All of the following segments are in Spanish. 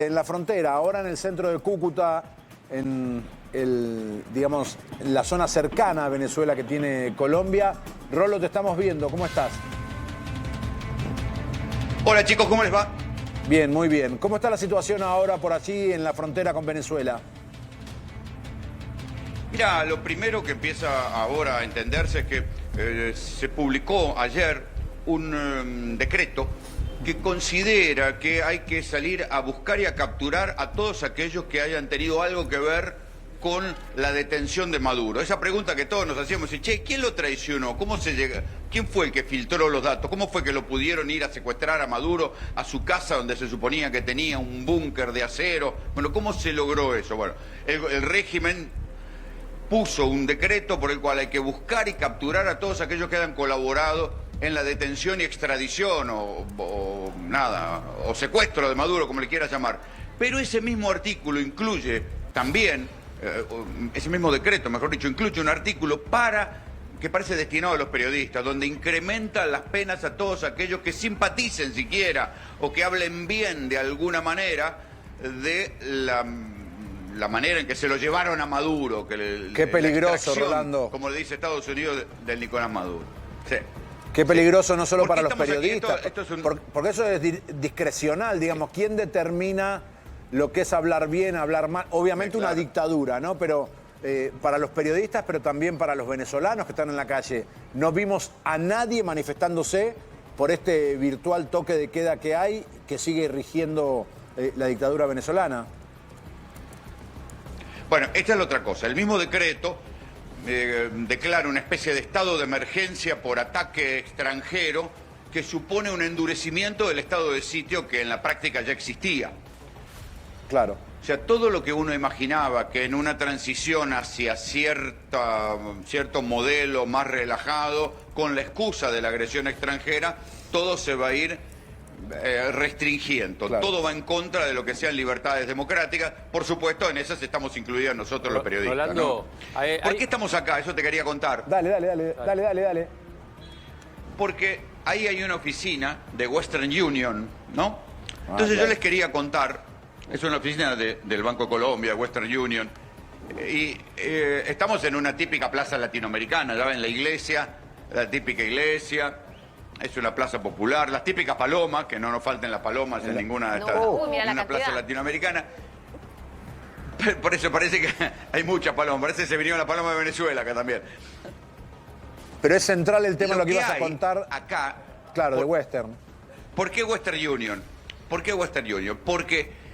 En la frontera, ahora en el centro de Cúcuta, en digamos, en la zona cercana a Venezuela que tiene Colombia. Rolo, te estamos viendo, ¿cómo estás? Hola chicos, ¿cómo les va? Bien, muy bien. ¿Cómo está la situación ahora por allí en la frontera con Venezuela? Mira, lo primero que empieza ahora a entenderse es que se publicó ayer un decreto que considera que hay que salir a buscar y a capturar a todos aquellos que hayan tenido algo que ver con la detención de Maduro. Esa pregunta que todos nos hacíamos, che, ¿quién lo traicionó? ¿Cómo se llega? ¿Quién fue el que filtró los datos? ¿Cómo fue que lo pudieron ir a secuestrar a Maduro a su casa donde se suponía que tenía un búnker de acero? Bueno, ¿cómo se logró eso? Bueno, el régimen puso un decreto por el cual hay que buscar y capturar a todos aquellos que hayan colaborado en la detención y extradición o secuestro de Maduro, como le quieras llamar. Pero ese mismo artículo incluye también, ese mismo decreto, mejor dicho, incluye un artículo que parece destinado a los periodistas, donde incrementa las penas a todos aquellos que simpaticen siquiera o que hablen bien de alguna manera de la manera en que se lo llevaron a Maduro. Qué peligroso, Rolando. Como le dice Estados Unidos, del Nicolás Maduro. Sí. Qué peligroso, no solo para los aquí? periodistas, porque eso es discrecional, digamos. ¿Quién determina lo que es hablar bien, hablar mal? Obviamente claro. Una dictadura, ¿no? Pero para los periodistas, pero también para los venezolanos que están en la calle. No vimos a nadie manifestándose por este virtual toque de queda que hay, que sigue rigiendo la dictadura venezolana. Bueno, esta es la otra cosa. El mismo decreto declara una especie de estado de emergencia por ataque extranjero que supone un endurecimiento del estado de sitio que en la práctica ya existía. Claro. O sea, todo lo que uno imaginaba que en una transición hacia cierto modelo más relajado, con la excusa de la agresión extranjera, todo se va a ir restringiendo. Claro. Todo va en contra de lo que sean libertades democráticas. Por supuesto, en esas estamos incluidos nosotros los periodistas. Rolando, ¿no? ¿Por qué estamos acá? Eso te quería contar. Dale. Porque ahí hay una oficina de Western Union, ¿no? Entonces yo les quería contar, es una oficina del Banco de Colombia, Western Union, y estamos en una típica plaza latinoamericana, ya ven la iglesia, la típica iglesia. Es una plaza popular, las típicas palomas, que no nos falten las palomas en ninguna de estas, en una plaza latinoamericana. Por eso parece que hay muchas palomas, parece que se vinieron las palomas de Venezuela acá también. Pero es central el tema, lo que ibas a hay contar acá. Claro, de Western. ¿Por qué Western Union? ¿Por qué Western Union? Porque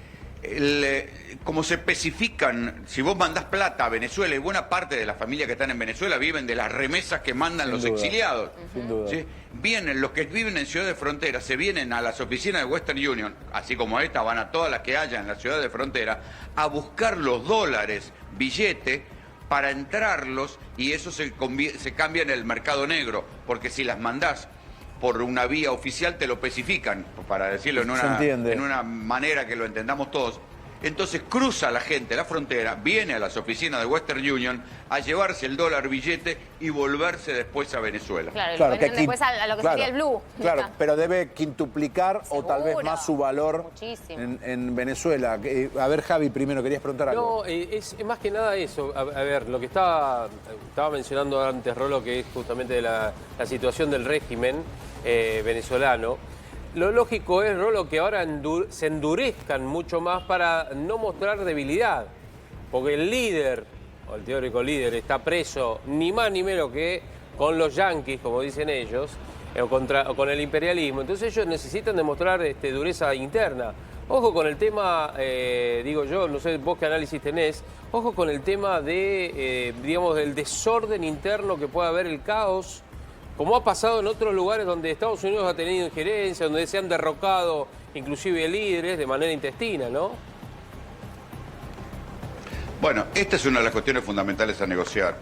como se especifican, si vos mandás plata a Venezuela, y buena parte de las familias que están en Venezuela viven de las remesas que mandan los exiliados. Sin duda. ¿Sí? Vienen, los que viven en ciudades de frontera, se vienen a las oficinas de Western Union, así como esta, van a todas las que haya en la ciudad de frontera, a buscar los dólares, billete, para entrarlos, y eso se cambia en el mercado negro, porque si las mandás por una vía oficial te lo especifican, para decirlo en una manera que lo entendamos todos. Entonces cruza la gente la frontera, viene a las oficinas de Western Union a llevarse el dólar billete y volverse después a Venezuela. Claro, que después a lo que sería el blue. Claro, pero debe quintuplicar o tal vez más su valor en Venezuela. A ver, Javi, primero querías preguntar algo. No, es más que nada eso. A ver, lo que estaba mencionando antes, Rolo, que es justamente la situación del régimen venezolano. Lo lógico es, Rolo, que ahora se endurezcan mucho más para no mostrar debilidad. Porque el líder, o el teórico líder, está preso ni más ni menos que con los yanquis, como dicen ellos, o con el imperialismo. Entonces ellos necesitan demostrar dureza interna. Ojo con el tema, digo yo, no sé vos qué análisis tenés, ojo con el tema de, digamos, del desorden interno que pueda haber, el caos, como ha pasado en otros lugares donde Estados Unidos ha tenido injerencia, donde se han derrocado inclusive líderes de manera intestina, ¿no? Bueno, esta es una de las cuestiones fundamentales a negociar,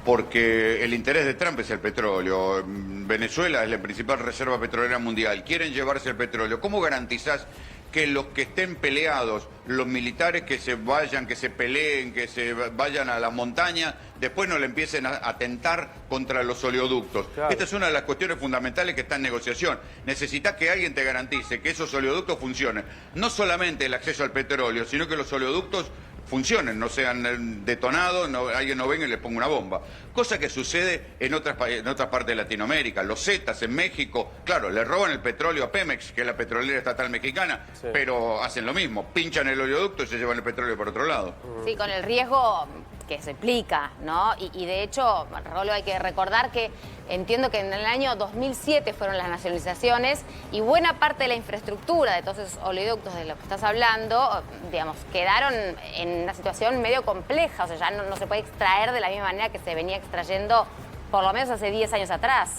porque el interés de Trump es el petróleo. Venezuela es la principal reserva petrolera mundial. Quieren llevarse el petróleo. ¿Cómo garantizás que los que estén peleados, los militares que se vayan, que se peleen, que se vayan a las montañas, después no le empiecen a atentar contra los oleoductos. Claro. Esta es una de las cuestiones fundamentales que está en negociación. Necesitas que alguien te garantice que esos oleoductos funcionen. No solamente el acceso al petróleo, sino que los oleoductos funcionen, no sean detonados, alguien no venga y le ponga una bomba. Cosa que sucede en otras partes de Latinoamérica. Los Zetas en México, claro, le roban el petróleo a Pemex, que es la petrolera estatal mexicana, sí, pero hacen lo mismo, pinchan el oleoducto y se llevan el petróleo por otro lado. Sí, con el riesgo que se implica, ¿no? Y de hecho, Rolo, hay que recordar que entiendo que en el año 2007 fueron las nacionalizaciones y buena parte de la infraestructura de todos esos oleoductos de lo que estás hablando, digamos, quedaron en una situación medio compleja, o sea, ya no se puede extraer de la misma manera que se venía extrayendo por lo menos hace 10 años atrás.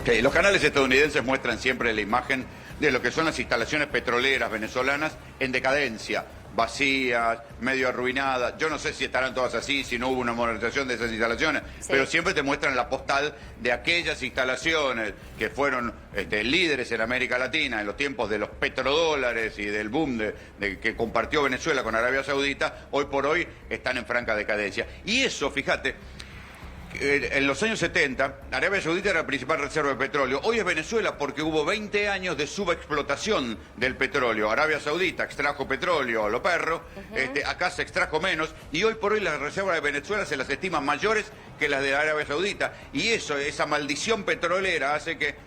Okay, los canales estadounidenses muestran siempre la imagen de lo que son las instalaciones petroleras venezolanas en decadencia, vacías, medio arruinadas. Yo no sé si estarán todas así, si no hubo una modernización de esas instalaciones, sí, pero siempre te muestran la postal de aquellas instalaciones que fueron líderes en América Latina en los tiempos de los petrodólares y del boom que compartió Venezuela con Arabia Saudita. Hoy por hoy están en franca decadencia. Y eso, fíjate, en los años 70, Arabia Saudita era la principal reserva de petróleo. Hoy es Venezuela porque hubo 20 años de subexplotación del petróleo. Arabia Saudita extrajo petróleo a lo perro, acá se extrajo menos, y hoy por hoy las reservas de Venezuela se las estiman mayores que las de Arabia Saudita. Y eso, esa maldición petrolera hace que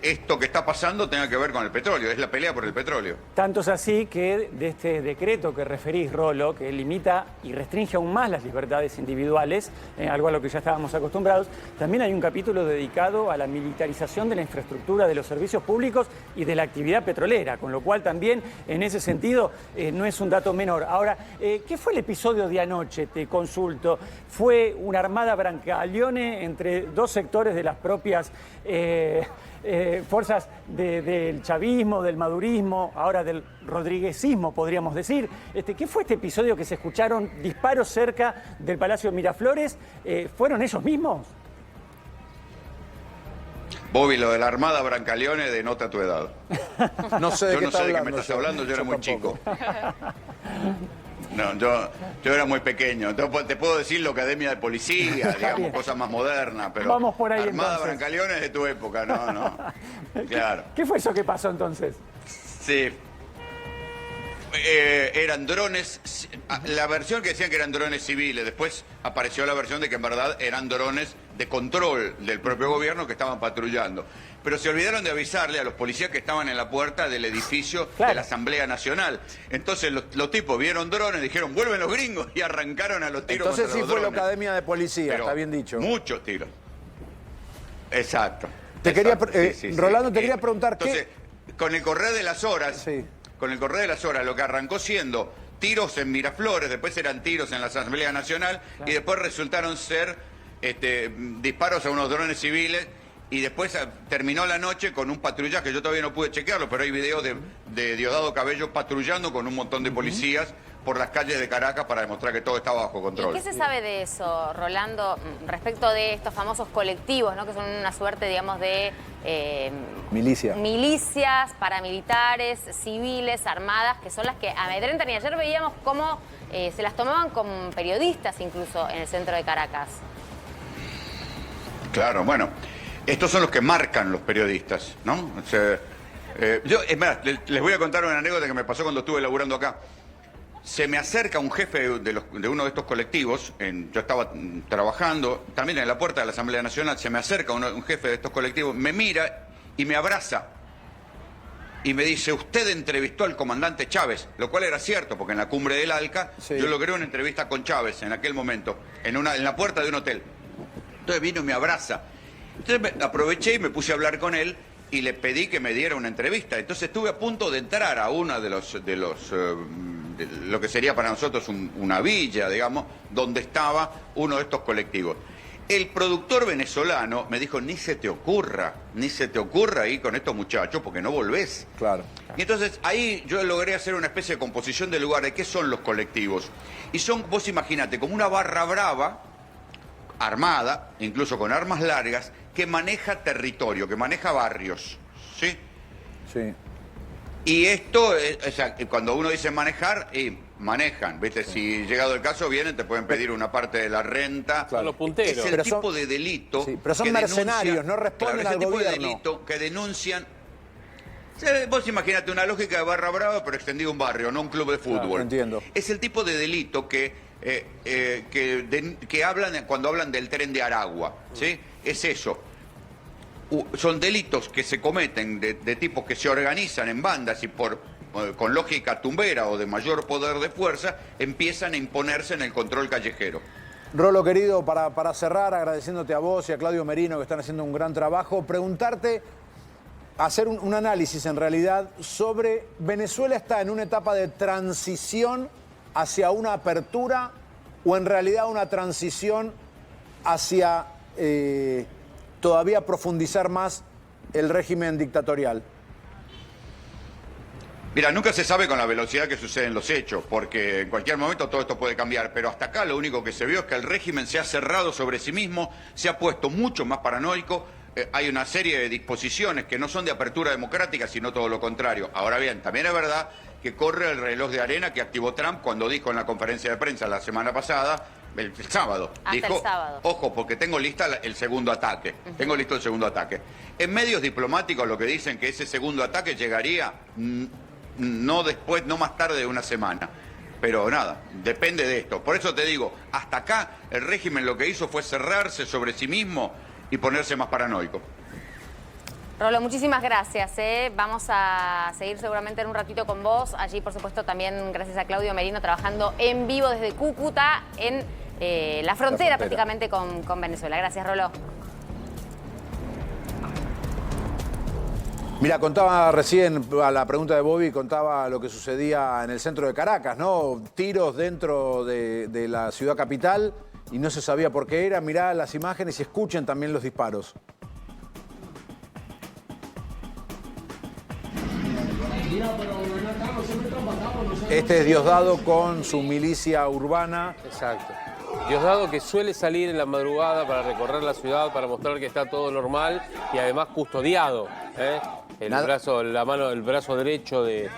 esto que está pasando tenga que ver con el petróleo, es la pelea por el petróleo. Tanto es así que de este decreto que referís, Rolo, que limita y restringe aún más las libertades individuales, algo a lo que ya estábamos acostumbrados, también hay un capítulo dedicado a la militarización de la infraestructura de los servicios públicos y de la actividad petrolera, con lo cual también en ese sentido no es un dato menor. Ahora, ¿qué fue el episodio de anoche? Te consulto. ¿Fue una armada Brancaleone entre dos sectores de las propias fuerzas del chavismo, del madurismo, ahora del rodriguezismo, podríamos decir? ¿Qué fue este episodio que se escucharon disparos cerca del Palacio de Miraflores? ¿Fueron ellos mismos? Bobby, lo de la armada Brancaleone denota tu edad. No sé de qué Yo no sé de qué hablando, me estás hablando, yo era muy tampoco. chico. No, yo era muy pequeño. Te puedo decir la Academia de Policía, digamos, cosas más modernas, pero vamos por ahí, Armada entonces. Brancaleone es de tu época, no. Claro. ¿Qué fue eso que pasó entonces? Sí. Eran drones, la versión que decían que eran drones civiles, después apareció la versión de que en verdad eran drones de control del propio gobierno que estaban patrullando. Pero se olvidaron de avisarle a los policías que estaban en la puerta del edificio de la Asamblea Nacional. Entonces los tipos vieron drones, dijeron, vuelven los gringos, y arrancaron a los tiros. Entonces sí contra los fue la drones. Academia de Policía, Pero está bien dicho. muchos tiros. Exacto. Rolando, te quería preguntar entonces, con el correr de las horas, Sí. con el correr de las horas, lo que arrancó siendo tiros en Miraflores, después eran tiros en la Asamblea Nacional, y después resultaron ser disparos a unos drones civiles, y después terminó la noche con un patrullaje, yo todavía no pude chequearlo, pero hay videos de Diosdado Cabello patrullando con un montón de policías por las calles de Caracas para demostrar que todo estaba bajo control. ¿Y qué se sabe de eso, Rolando, respecto de estos famosos colectivos, ¿no? Que son una suerte, digamos, de milicias, paramilitares, civiles, armadas, que son las que amedrentan? Y ayer veíamos cómo se las tomaban como periodistas incluso en el centro de Caracas. Claro, bueno, estos son los que marcan los periodistas, ¿no? O sea, es más, les voy a contar una anécdota que me pasó cuando estuve laburando acá. Se me acerca un jefe de uno de estos colectivos, yo estaba trabajando también en la puerta de la Asamblea Nacional, se me acerca un jefe de estos colectivos, me mira y me abraza y me dice, usted entrevistó al comandante Chávez, lo cual era cierto, porque en la cumbre del ALCA yo logré una entrevista con Chávez en aquel momento, en la puerta de un hotel. Entonces vino y me abraza. Entonces aproveché y me puse a hablar con él y le pedí que me diera una entrevista. Entonces estuve a punto de entrar a una de lo que sería para nosotros una villa, digamos, donde estaba uno de estos colectivos. El productor venezolano me dijo, ni se te ocurra ir con estos muchachos porque no volvés. Claro. Y entonces ahí yo logré hacer una especie de composición del lugar de qué son los colectivos. Y son, vos imaginate, como una barra brava, armada, incluso con armas largas, que maneja territorio, que maneja barrios, ¿sí? Sí. Y esto, o sea, cuando uno dice manejar, manejan, ¿viste? Si llegado el caso vienen, te pueden pedir una parte de la renta. Son los punteros. Es el Pero tipo son- de delito. Sí, pero son que mercenarios, denuncian- no responden claro, al ese tipo gobierno. de delito que denuncian. Vos imaginate una lógica de barra brava, pero extendido a un barrio, no un club de fútbol. entiendo. Es el tipo de delito que hablan cuando hablan del tren de Aragua, ¿sí? Es eso. Son delitos que se cometen de tipos que se organizan en bandas y con lógica tumbera o de mayor poder de fuerza empiezan a imponerse en el control callejero. Rolo, querido, para cerrar, agradeciéndote a vos y a Claudio Merino, que están haciendo un gran trabajo, preguntarte, hacer un análisis en realidad sobre Venezuela está en una etapa de transición hacia una apertura o en realidad una transición hacia todavía profundizar más el régimen dictatorial. Mira, nunca se sabe con la velocidad que suceden los hechos, porque en cualquier momento todo esto puede cambiar, pero hasta acá lo único que se vio es que el régimen se ha cerrado sobre sí mismo, se ha puesto mucho más paranoico, hay una serie de disposiciones que no son de apertura democrática, sino todo lo contrario. Ahora bien, también es verdad que corre el reloj de arena que activó Trump cuando dijo en la conferencia de prensa la semana pasada, el sábado, Hasta dijo, el sábado. ojo, porque tengo lista el segundo ataque, tengo listo el segundo ataque. En medios diplomáticos lo que dicen que ese segundo ataque llegaría no después, no más tarde de una semana. Pero nada, depende de esto. Por eso te digo, hasta acá el régimen lo que hizo fue cerrarse sobre sí mismo y ponerse más paranoico. Rolo, muchísimas gracias. Vamos a seguir seguramente en un ratito con vos. Allí, por supuesto, también gracias a Claudio Merino trabajando en vivo desde Cúcuta, en la frontera prácticamente con Venezuela. Gracias, Rolo. Mira, contaba recién, a la pregunta de Bobby, contaba lo que sucedía en el centro de Caracas, ¿no? Tiros dentro de la ciudad capital y no se sabía por qué era. Mirá las imágenes y escuchen también los disparos. Este es Diosdado con su milicia urbana. Exacto. Diosdado que suele salir en la madrugada para recorrer la ciudad, para mostrar que está todo normal y además custodiado. El brazo derecho de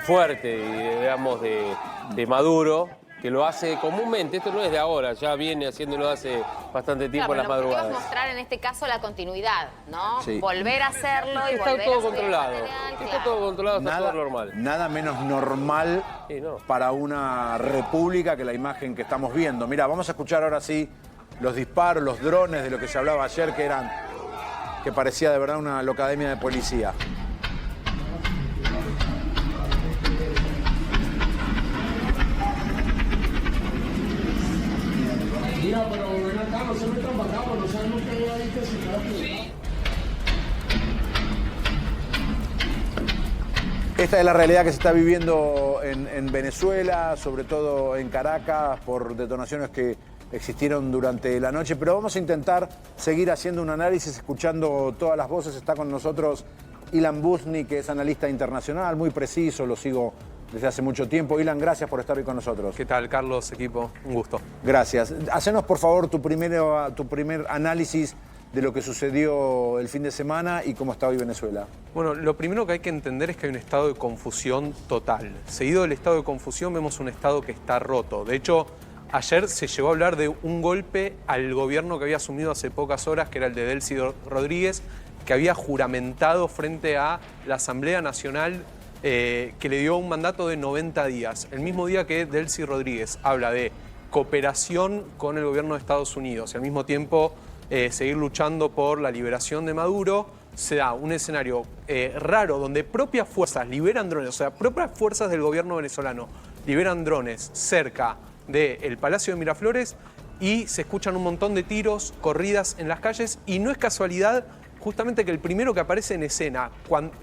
Fuerte y digamos de Maduro, que lo hace comúnmente. Esto no es de ahora, ya viene haciéndolo hace bastante tiempo en las Lo que madrugadas. es mostrar en este caso la continuidad, ¿no? Sí. Volver a hacerlo y Está volver todo a subir controlado. el material, Está claro. todo controlado, está todo normal. Nada menos normal Sí, no. para una república que la imagen que estamos viendo. Mira, vamos a escuchar ahora sí los disparos, los drones de lo que se hablaba ayer, que parecía de verdad una locademia de policía. Mira, pero ven acá, no se metan para acá, no sabemos qué hay ahí que se queda pegado. Esta es la realidad que se está viviendo en Venezuela, sobre todo en Caracas, por detonaciones que existieron durante la noche. Pero vamos a intentar seguir haciendo un análisis, escuchando todas las voces. Está con nosotros Ilan Busni, que es analista internacional, muy preciso, lo sigo desde hace mucho tiempo. Ilan, gracias por estar hoy con nosotros. ¿Qué tal, Carlos, equipo? Un gusto. Gracias. Hacenos, por favor, tu primer análisis de lo que sucedió el fin de semana y cómo está hoy Venezuela. Bueno, lo primero que hay que entender es que hay un estado de confusión total. Seguido del estado de confusión vemos un estado que está roto. De hecho, ayer se llegó a hablar de un golpe al gobierno que había asumido hace pocas horas, que era el de Delcy Rodríguez, que había juramentado frente a la Asamblea Nacional que le dio un mandato de 90 días. El mismo día que Delcy Rodríguez habla de cooperación con el gobierno de Estados Unidos y al mismo tiempo seguir luchando por la liberación de Maduro, se da un escenario raro donde propias fuerzas liberan drones, o sea, propias fuerzas del gobierno venezolano liberan drones cerca del Palacio de Miraflores y se escuchan un montón de tiros, corridas en las calles y no es casualidad justamente que el primero que aparece en escena,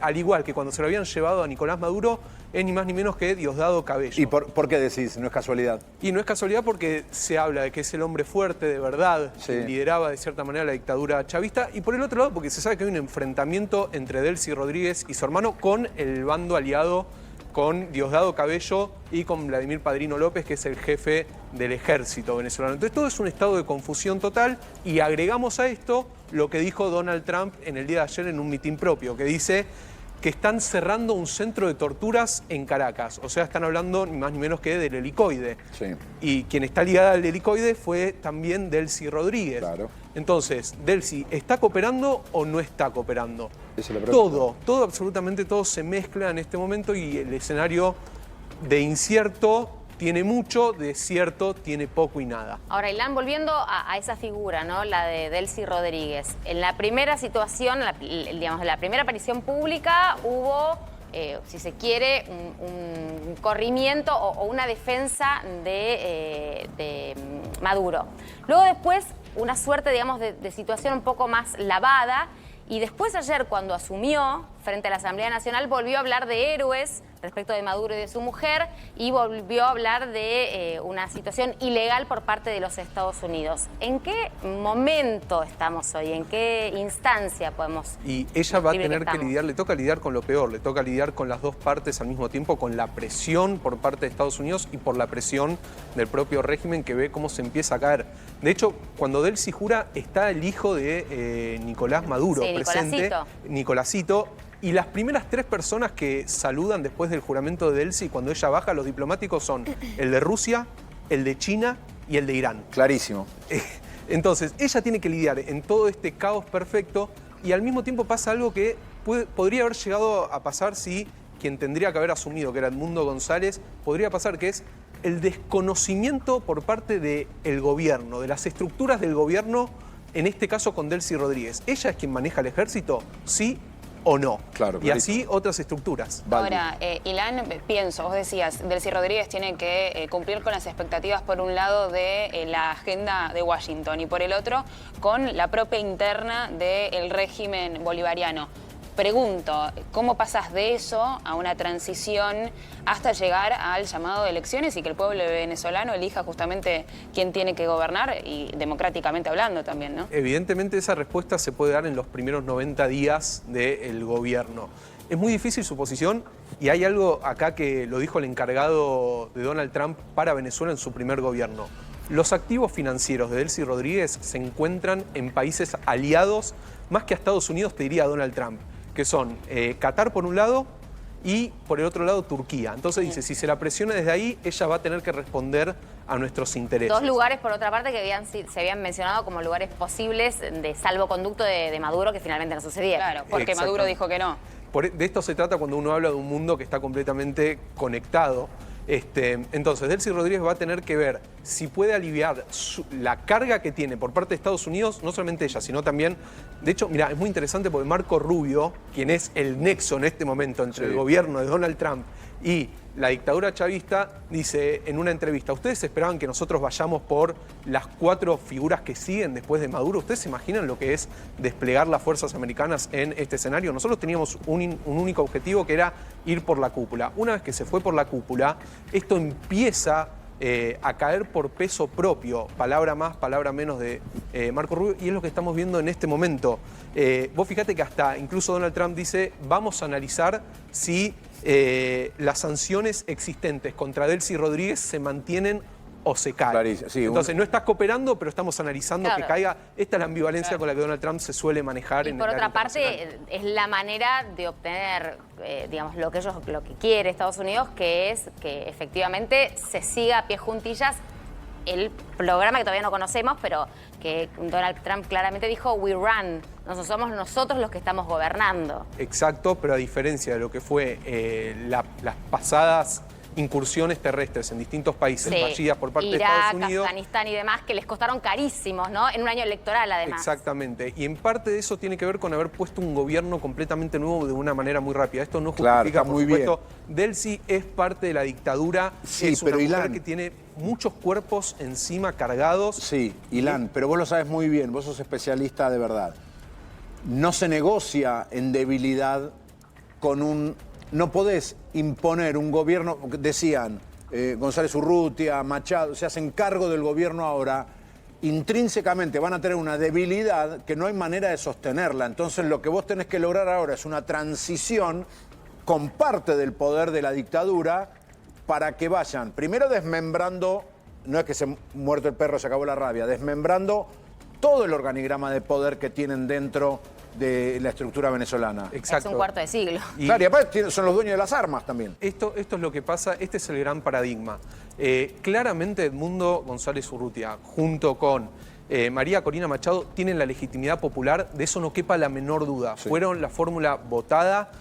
al igual que cuando se lo habían llevado a Nicolás Maduro, es ni más ni menos que Diosdado Cabello. ¿Y por qué decís? ¿No es casualidad? Y no es casualidad porque se habla de que es el hombre fuerte de verdad, Sí. que lideraba de cierta manera la dictadura chavista, y por el otro lado porque se sabe que hay un enfrentamiento entre Delcy Rodríguez y su hermano con el bando aliado, con Diosdado Cabello y con Vladimir Padrino López, que es el jefe del ejército venezolano. Entonces todo es un estado de confusión total y agregamos a esto lo que dijo Donald Trump en el día de ayer en un mitin propio, que dice que están cerrando un centro de torturas en Caracas. O sea, están hablando ni más ni menos que del Helicoide. Sí. Y quien está ligada al Helicoide fue también Delcy Rodríguez. Claro. Entonces, Delcy, ¿está cooperando o no está cooperando? Esa es la pregunta. Todo, absolutamente todo se mezcla en este momento y el escenario de incierto tiene mucho, de cierto tiene poco y nada. Ahora, Ilan, volviendo a esa figura, ¿no? La de Delcy Rodríguez. En la primera situación, digamos, en la primera aparición pública hubo, si se quiere, un corrimiento o una defensa de Maduro. Luego después, una suerte, digamos, de situación un poco más lavada. Y después ayer, cuando asumió frente a la Asamblea Nacional, volvió a hablar de héroes respecto de Maduro y de su mujer y volvió a hablar de una situación ilegal por parte de los Estados Unidos. ¿En qué momento estamos hoy? ¿En qué instancia podemos Y ella va a describir tener que estamos? lidiar, le toca lidiar con lo peor, le toca lidiar con las dos partes al mismo tiempo, con la presión por parte de Estados Unidos y por la presión del propio régimen que ve cómo se empieza a caer. De hecho, cuando Delcy jura, está el hijo de Nicolás Maduro Sí, presente, Nicolásito. Y las primeras 3 personas que saludan después del juramento de Delcy, cuando ella baja, los diplomáticos son el de Rusia, el de China y el de Irán. Clarísimo. Entonces, ella tiene que lidiar en todo este caos perfecto y al mismo tiempo pasa algo que podría haber llegado a pasar si quien tendría que haber asumido, que era Edmundo González, podría pasar, que es el desconocimiento por parte del gobierno, de las estructuras del gobierno, en este caso con Delcy Rodríguez. ¿Ella es quien maneja el ejército? ¿Sí o no? Claro, y clarito. así otras estructuras. Ahora, Ilan, pienso, vos decías, Delcy Rodríguez tiene que cumplir con las expectativas, por un lado, de la agenda de Washington y por el otro, con la propia interna del régimen bolivariano. Pregunto, ¿cómo pasas de eso a una transición hasta llegar al llamado de elecciones y que el pueblo venezolano elija justamente quién tiene que gobernar y democráticamente hablando también, ¿no? Evidentemente esa respuesta se puede dar en los primeros 90 días del gobierno. Es muy difícil su posición y hay algo acá que lo dijo el encargado de Donald Trump para Venezuela en su primer gobierno. Los activos financieros de Delcy Rodríguez se encuentran en países aliados, más que a Estados Unidos, te diría Donald Trump, que son Qatar por un lado y por el otro lado Turquía. Entonces dice, si se la presiona desde ahí, ella va a tener que responder a nuestros intereses. 2 lugares, por otra parte, que se habían mencionado como lugares posibles de salvoconducto de Maduro, que finalmente no sucedieron. Claro, porque Maduro dijo que no. De esto se trata cuando uno habla de un mundo que está completamente conectado. Entonces, Delcy Rodríguez va a tener que ver si puede aliviar la carga que tiene por parte de Estados Unidos, no solamente ella, sino también... De hecho, mira, es muy interesante porque Marco Rubio, quien es el nexo en este momento entre el gobierno de Donald Trump y la dictadura chavista, dice en una entrevista, ¿ustedes esperaban que nosotros vayamos por las 4 figuras que siguen después de Maduro? ¿Ustedes se imaginan lo que es desplegar las fuerzas americanas en este escenario? Nosotros teníamos un único objetivo, que era ir por la cúpula. Una vez que se fue por la cúpula, esto empieza a caer por peso propio, palabra más, palabra menos de Marco Rubio, y es lo que estamos viendo en este momento. Vos fíjate que hasta incluso Donald Trump dice, vamos a analizar si las sanciones existentes contra Delcy Rodríguez se mantienen o se caen. Sí, entonces, no estás cooperando, pero estamos analizando Claro. que caiga. Esta es la ambivalencia con la que Donald Trump se suele manejar Y en por el área otra parte, internacional. es la manera de obtener, digamos, lo que quiere Estados Unidos, que es que efectivamente se siga a pie juntillas el programa que todavía no conocemos, pero que Donald Trump claramente dijo, we run, somos nosotros los que estamos gobernando. Exacto, pero a diferencia de lo que fue las pasadas incursiones terrestres en distintos países fallidas por parte de Estados Irak, Unidos. Afganistán y demás, que les costaron carísimos, ¿no? En un año electoral, además. Exactamente. Y en parte de eso tiene que ver con haber puesto un gobierno completamente nuevo de una manera muy rápida. Esto no Claro, justifica, está por muy supuesto. Delcy es parte de la dictadura. Sí, es una pero mujer Ilan, que tiene muchos cuerpos encima cargados. Sí, Ilan, pero vos lo sabes muy bien, vos sos especialista de verdad. No se negocia en debilidad con un... No podés imponer un gobierno, decían González Urrutia, Machado, se hacen cargo del gobierno ahora, intrínsecamente van a tener una debilidad que no hay manera de sostenerla. Entonces lo que vos tenés que lograr ahora es una transición con parte del poder de la dictadura para que vayan, primero desmembrando, no es que se muerto el perro, se acabó la rabia, desmembrando todo el organigrama de poder que tienen dentro de la estructura venezolana. Es Exacto. un cuarto de siglo. Claro, y aparte son los dueños de las armas también. Esto es lo que pasa, este es el gran paradigma. Claramente Edmundo González Urrutia, junto con María Corina Machado, tienen la legitimidad popular, de eso no quepa la menor duda. Sí. Fueron la fórmula votada,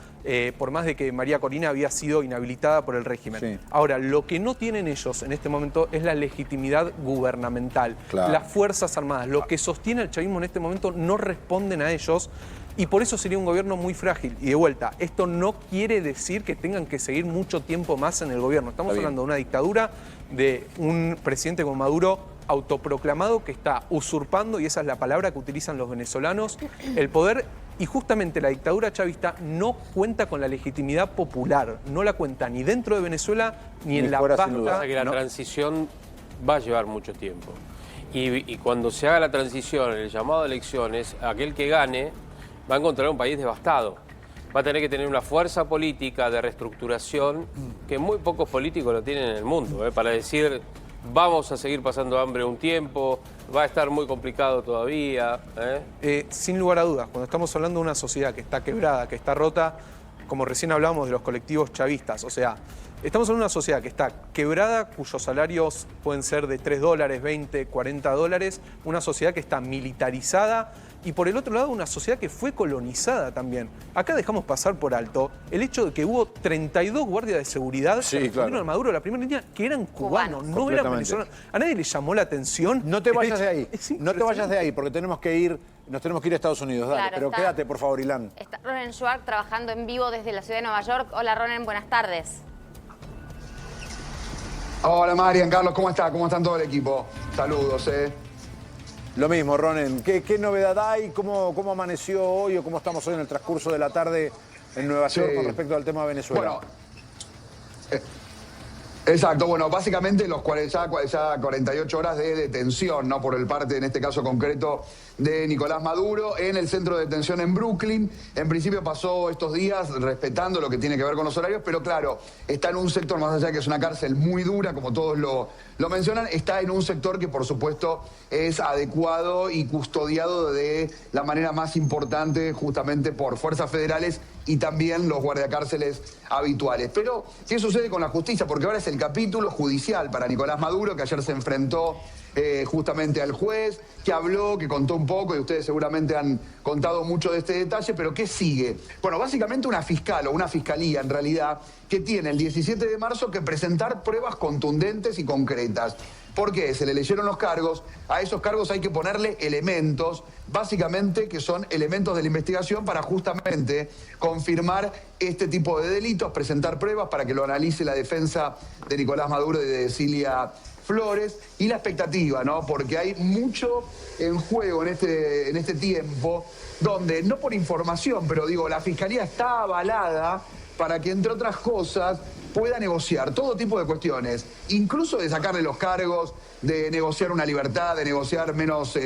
por más de que María Corina había sido inhabilitada por el régimen. Sí. Ahora, lo que no tienen ellos en este momento es la legitimidad gubernamental. Claro. Las Fuerzas Armadas, lo que sostiene el chavismo en este momento, no responden a ellos. Y por eso sería un gobierno muy frágil. Y de vuelta, esto no quiere decir que tengan que seguir mucho tiempo más en el gobierno. Estamos hablando de una dictadura, de un presidente como Maduro autoproclamado que está usurpando, y esa es la palabra que utilizan los venezolanos, el poder. Y justamente la dictadura chavista no cuenta con la legitimidad popular. No la cuenta ni dentro de Venezuela ni en la fuera, sin duda. pasta. Pasa que la transición va a llevar mucho tiempo. Y cuando se haga la transición, el llamado a elecciones, aquel que gane va a encontrar un país devastado. Va a tener que tener una fuerza política de reestructuración que muy pocos políticos lo tienen en el mundo, para decir, vamos a seguir pasando hambre un tiempo, va a estar muy complicado todavía. Sin lugar a dudas, cuando estamos hablando de una sociedad que está quebrada, que está rota, como recién hablamos de los colectivos chavistas, o sea, estamos en una sociedad que está quebrada, cuyos salarios pueden ser de $3, 20, 40 dólares, una sociedad que está militarizada, y por el otro lado una sociedad que fue colonizada también. Acá dejamos pasar por alto el hecho de que hubo 32 guardias de seguridad que respondieron a Maduro, la primera línea, que eran cubanos, no eran venezolanos. A nadie le llamó la atención. No te vayas de ahí, no te vayas de ahí, porque nos tenemos que ir a Estados Unidos. Dale, Claro, pero está. quédate, por favor, Ilan. Está Ronen Schwartz trabajando en vivo desde la ciudad de Nueva York. Hola Ronen, buenas tardes. Hola Marian, Carlos, ¿cómo está? ¿Cómo están todo el equipo? Saludos, Lo mismo, Ronen. ¿Qué novedad hay? ¿Cómo amaneció hoy o cómo estamos hoy en el transcurso de la tarde en Nueva York con respecto al tema de Venezuela? Bueno, exacto. Bueno, básicamente ya 48 horas de detención, ¿no? Por el parte, en este caso concreto, de Nicolás Maduro en el centro de detención en Brooklyn. En principio pasó estos días respetando lo que tiene que ver con los horarios, pero claro, está en un sector, más allá de que es una cárcel muy dura, como todos lo mencionan, está en un sector que por supuesto es adecuado y custodiado de la manera más importante justamente por fuerzas federales y también los guardiacárceles habituales. Pero, ¿qué sucede con la justicia? Porque ahora es el capítulo judicial para Nicolás Maduro, que ayer se enfrentó justamente al juez, que habló, que contó un poco, y ustedes seguramente han contado mucho de este detalle, pero ¿qué sigue? Bueno, básicamente una fiscal o una fiscalía en realidad que tiene el 17 de marzo que presentar pruebas contundentes y concretas. ¿Por qué? Se le leyeron los cargos, a esos cargos hay que ponerle elementos, básicamente que son elementos de la investigación para justamente confirmar este tipo de delitos, presentar pruebas para que lo analice la defensa de Nicolás Maduro y de Cilia Flores, y la expectativa, ¿no? Porque hay mucho en juego en este tiempo, donde, no por información, pero digo, la Fiscalía está avalada para que, entre otras cosas, pueda negociar todo tipo de cuestiones, incluso de sacarle los cargos, de negociar una libertad, de negociar menos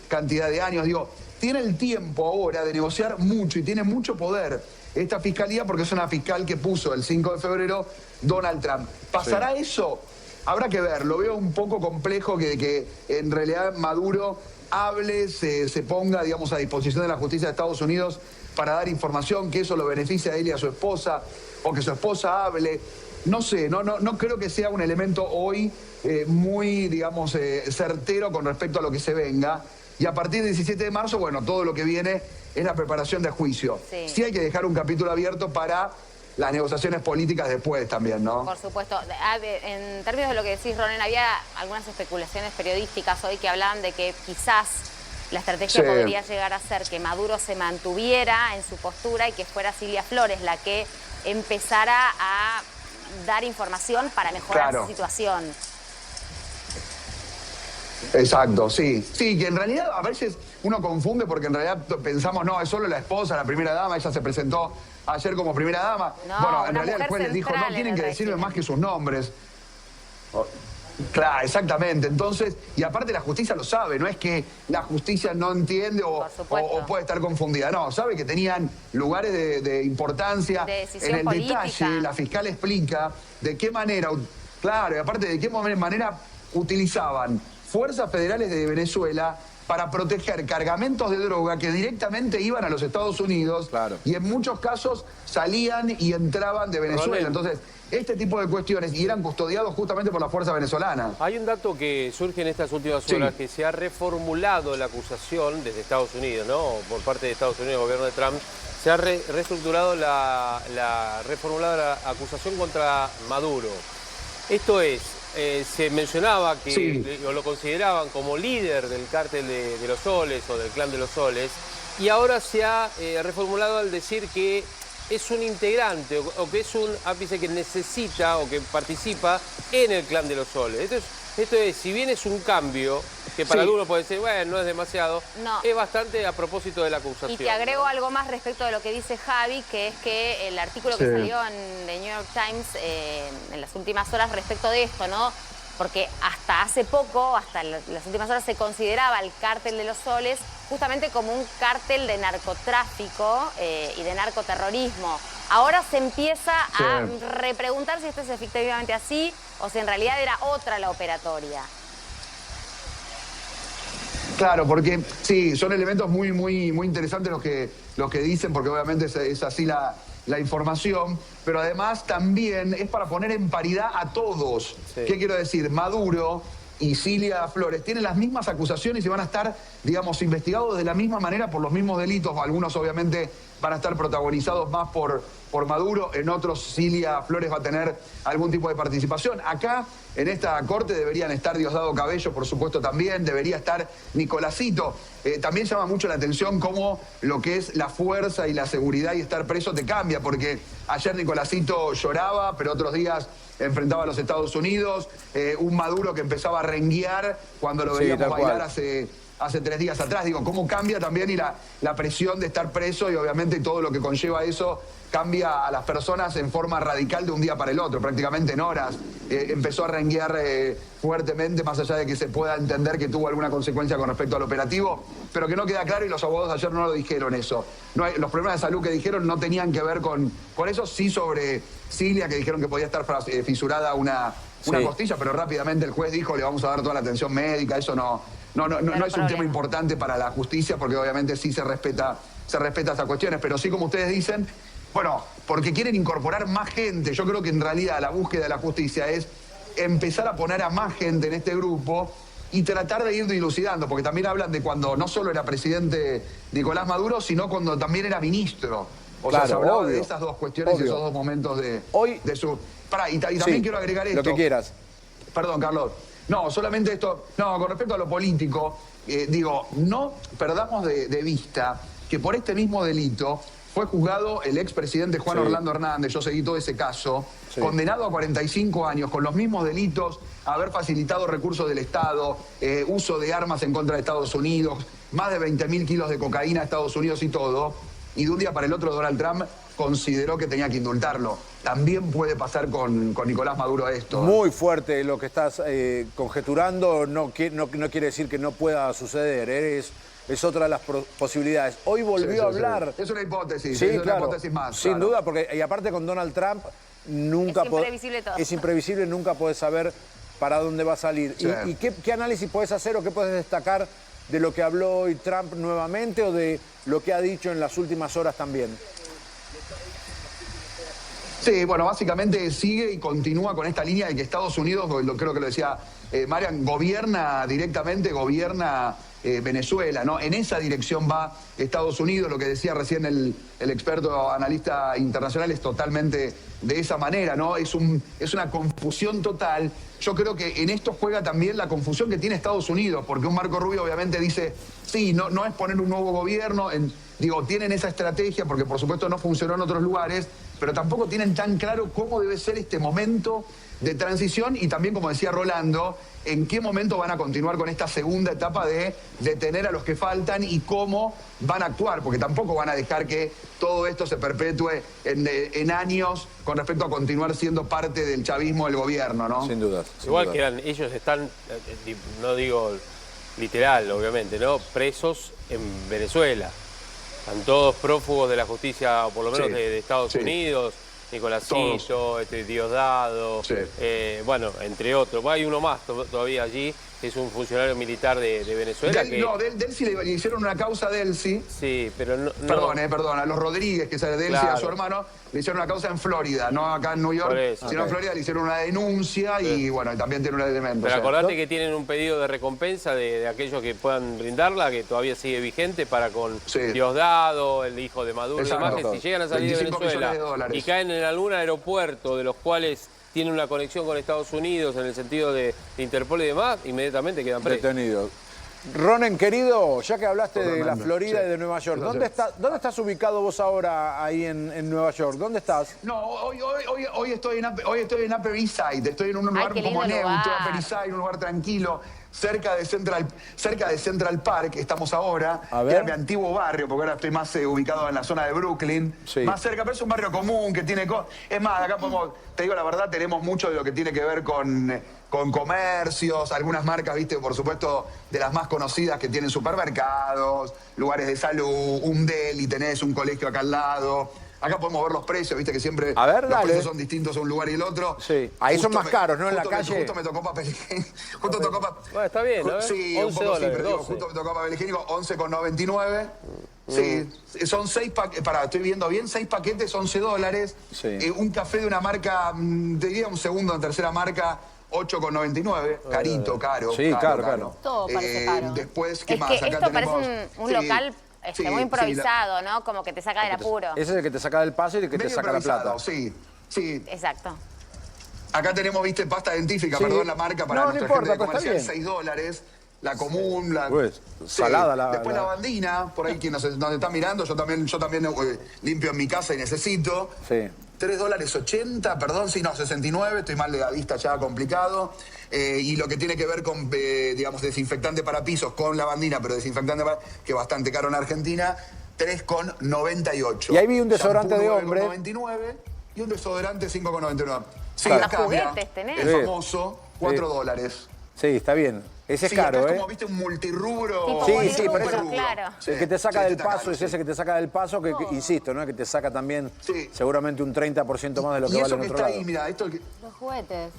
cantidad de años. Digo, tiene el tiempo ahora de negociar mucho y tiene mucho poder esta Fiscalía porque es una fiscal que puso el 5 de febrero Donald Trump. ¿Pasará eso? Habrá que ver, lo veo un poco complejo que en realidad Maduro hable, se ponga, digamos, a disposición de la justicia de Estados Unidos para dar información, que eso lo beneficie a él y a su esposa, o que su esposa hable. No sé, no creo que sea un elemento hoy muy, digamos, certero con respecto a lo que se venga. Y a partir del 17 de marzo, bueno, todo lo que viene es la preparación de juicio. Sí hay que dejar un capítulo abierto para las negociaciones políticas después también, ¿no? Por supuesto. En términos de lo que decís, Ronen, había algunas especulaciones periodísticas hoy que hablaban de que quizás la estrategia podría llegar a ser que Maduro se mantuviera en su postura y que fuera Cilia Flores la que empezara a dar información para mejorar su situación. Exacto, sí. Sí, que en realidad a veces uno confunde porque en realidad pensamos, no, es solo la esposa, la primera dama, ella se presentó ayer como primera dama. No, bueno, en realidad el juez les dijo, no tienen que decirme más que sus nombres. Claro, exactamente. Entonces, y aparte la justicia lo sabe, no es que la justicia no entiende o puede estar confundida. No, sabe que tenían lugares de importancia. De decisión en el política. detalle, la fiscal explica de qué manera, claro, y aparte de qué manera utilizaban fuerzas federales de Venezuela para proteger cargamentos de droga que directamente iban a los Estados Unidos y en muchos casos salían y entraban de Venezuela. Entonces, este tipo de cuestiones, y eran custodiados justamente por la fuerza venezolana. Hay un dato que surge en estas últimas horas, que se ha reformulado la acusación desde Estados Unidos, ¿no? Por parte de Estados Unidos, el gobierno de Trump, se ha reestructurado reformulada la acusación contra Maduro. Esto es, se mencionaba que lo consideraban como líder del cártel de los Soles o del clan de los Soles, y ahora se ha reformulado al decir que es un integrante o que es un ápice que necesita o que participa en el clan de los Soles. Esto es, si bien es un cambio, que para algunos puede ser, bueno, no es demasiado, es bastante a propósito de la acusación. Y te agrego algo más respecto de lo que dice Javi, que es que el artículo que salió en The New York Times en las últimas horas respecto de esto, ¿no? Porque hasta hace poco, hasta las últimas horas, se consideraba el cártel de los Soles justamente como un cártel de narcotráfico y de narcoterrorismo. Ahora se empieza a repreguntar si esto es efectivamente así o si en realidad era otra la operatoria. Claro, porque sí, son elementos muy interesantes los que dicen, porque obviamente es así la información, pero además también es para poner en paridad a todos. ¿Qué quiero decir? Maduro y Cilia Flores tienen las mismas acusaciones y van a estar, digamos, investigados de la misma manera por los mismos delitos. Algunos obviamente van a estar protagonizados más por Maduro, en otros Cilia Flores va a tener algún tipo de participación. Acá, en esta corte, deberían estar Diosdado Cabello, por supuesto también, debería estar Nicolásito. También llama mucho la atención cómo lo que es la fuerza y la seguridad y estar preso te cambia, porque ayer Nicolásito lloraba, pero otros días enfrentaba a los Estados Unidos, un Maduro que empezaba a renguear cuando lo veíamos bailar hace 3 días atrás. Digo, cómo cambia también y la presión de estar preso y obviamente todo lo que conlleva eso cambia a las personas en forma radical de un día para el otro, prácticamente en horas. Empezó a renguear fuertemente, más allá de que se pueda entender que tuvo alguna consecuencia con respecto al operativo, pero que no queda claro y los abogados ayer no lo dijeron eso. Los problemas de salud que dijeron no tenían que ver con eso, sí sobre Cilia, que dijeron que podía estar fisurada una costilla, pero rápidamente el juez dijo, le vamos a dar toda la atención médica, eso no es un tema importante para la justicia, porque obviamente sí se respeta estas cuestiones, pero sí, como ustedes dicen, bueno, porque quieren incorporar más gente. Yo creo que en realidad la búsqueda de la justicia es empezar a poner a más gente en este grupo y tratar de ir dilucidando, porque también hablan de cuando no solo era presidente Nicolás Maduro, sino cuando también era ministro. O sea, se hablaba de esas dos cuestiones y esos dos momentos de su... y también quiero agregar esto. Lo que quieras. Perdón, Carlos. No, solamente esto. No, con respecto a lo político, digo, no perdamos de vista que por este mismo delito fue juzgado el expresidente Juan Orlando Hernández, yo seguí todo ese caso, condenado a 45 años con los mismos delitos, haber facilitado recursos del Estado, uso de armas en contra de Estados Unidos, más de 20.000 kilos de cocaína a Estados Unidos y todo, y de un día para el otro Donald Trump consideró que tenía que indultarlo. También puede pasar con Nicolás Maduro esto. Muy fuerte lo que estás conjeturando, no quiere decir que no pueda suceder, es otra de las posibilidades. Hoy volvió a hablar... Es una hipótesis, es una hipótesis más. Sin duda, porque y aparte con Donald Trump nunca es imprevisible todo. Es imprevisible, nunca podés saber para dónde va a salir. Sí. ¿Y qué análisis podés hacer o qué podés destacar de lo que habló hoy Trump nuevamente o de lo que ha dicho en las últimas horas también? Sí, bueno, básicamente sigue y continúa con esta línea de que Estados Unidos, creo que lo decía Marian, gobierna Venezuela, ¿no? En esa dirección va Estados Unidos, lo que decía recién el experto analista internacional es totalmente de esa manera, ¿no? Es una confusión total. Yo creo que en esto juega también la confusión que tiene Estados Unidos, porque un Marco Rubio obviamente dice, sí, no es poner un nuevo gobierno, tienen esa estrategia porque por supuesto no funcionó en otros lugares, pero tampoco tienen tan claro cómo debe ser este momento de transición y también, como decía Rolando, en qué momento van a continuar con esta segunda etapa de detener a los que faltan y cómo van a actuar, porque tampoco van a dejar que todo esto se perpetúe en años con respecto a continuar siendo parte del chavismo del gobierno, ¿no? Sin duda. Igual que ellos están, no digo literal, obviamente, ¿no? Presos en Venezuela. Están todos prófugos de la justicia, por lo menos de Estados Unidos. Nicolásito, Diosdado, Sí. bueno, entre otros. Hay uno más todavía allí, que es un funcionario militar de Venezuela. No, Delcy le hicieron una causa a Delcy. Sí, pero no... Perdón, a los Rodríguez, que es de Delcy, Claro. a su hermano, le hicieron una causa en Florida, no acá en New York, Por eso. sino en Florida le hicieron una denuncia y bueno, y también tiene un elemento. Pero o sea, acordate que tienen un pedido de recompensa de aquellos que puedan brindarla, que todavía sigue vigente para con Sí. Diosdado, el hijo de Maduro y demás, Exacto. que si llegan a salir de 25 Venezuela millones de dólares. y caen en algún aeropuerto de los cuales tienen una conexión con Estados Unidos en el sentido de Interpol y demás, inmediatamente quedan presos. Detenido. Ronen, querido, ya que hablaste de la Totalmente, Florida sí. y de Nueva York, Gracias. ¿dónde estás ubicado vos ahora ahí en Nueva York? ¿Dónde estás? No, hoy estoy en Upper East Side, estoy en un lugar qué como lindo neutro, lugar. Upper East Side, un lugar tranquilo, cerca de Central Park, estamos ahora, A que ver. era mi antiguo barrio, porque ahora estoy más ubicado en la zona de Brooklyn, Sí. más cerca, pero es un barrio común que tiene cosas. Es más, acá podemos, te digo la verdad, tenemos mucho de lo que tiene que ver con comercios, algunas marcas, viste, por supuesto, de las más conocidas que tienen supermercados, lugares de salud, un deli, tenés un colegio acá al lado. Acá podemos ver los precios, viste que siempre A ver, los dale. precios son distintos a un lugar y el otro. Sí. Ahí son más caros, ¿no? En la calle. Justo me tocó papel higiénico. Justo tocó Bueno, está bien, ¿no? Sí, un 11 poco sí, dólares, pero digo, 12. justo me tocó papel higiénico, 11,99. Sí, son 6 paquetes, estoy viendo bien, 6 paquetes, 11 dólares. Sí. Un café de una marca, te diría un segundo, en tercera marca, 8,99. Carito, caro. Sí, caro. Todo parece caro. Después, ¿qué Es más? que Acá esto tenemos- parece un sí, local sí, muy sí, improvisado, ¿no? Como que te saca del apuro. Ese es el que te saca del paso y el que te medio saca la plata. improvisado, sí, sí. Exacto. Acá tenemos, viste, pasta dentífica, Sí. perdón la marca, para No, no nuestra importa, gente de pero está comercial, bien. 6 dólares. La común, la... Pues, salada Después la bandina, por ahí quien nos está mirando, yo también limpio en mi casa y necesito. Sí. 3 dólares 80, perdón, sí, no, 69, estoy mal de la vista ya, complicado. Y lo que tiene que ver con, digamos, desinfectante para pisos con lavandina, pero desinfectante para... que es bastante caro en Argentina, 3,98. Y ahí vi un desodorante Shampoo de hombre. 9,99 y un desodorante 5,99. Sí, Claro. acá, mirá, Juguetes tenés. el Sí. famoso, 4 dólares. Sí, está bien. Ese es Sí, caro, acá ¿eh? es como, viste, un multirrubro. Tipo Sí, multirrubro, sí, por eso- claro. Sí, El que te saca sí, del está paso caro, es sí. ese que te saca del paso, que insisto, ¿no? Que te saca también Sí. seguramente un 30% más de lo que Y vale eso en que otro está lado. ahí, mira, esto que... Los juguetes.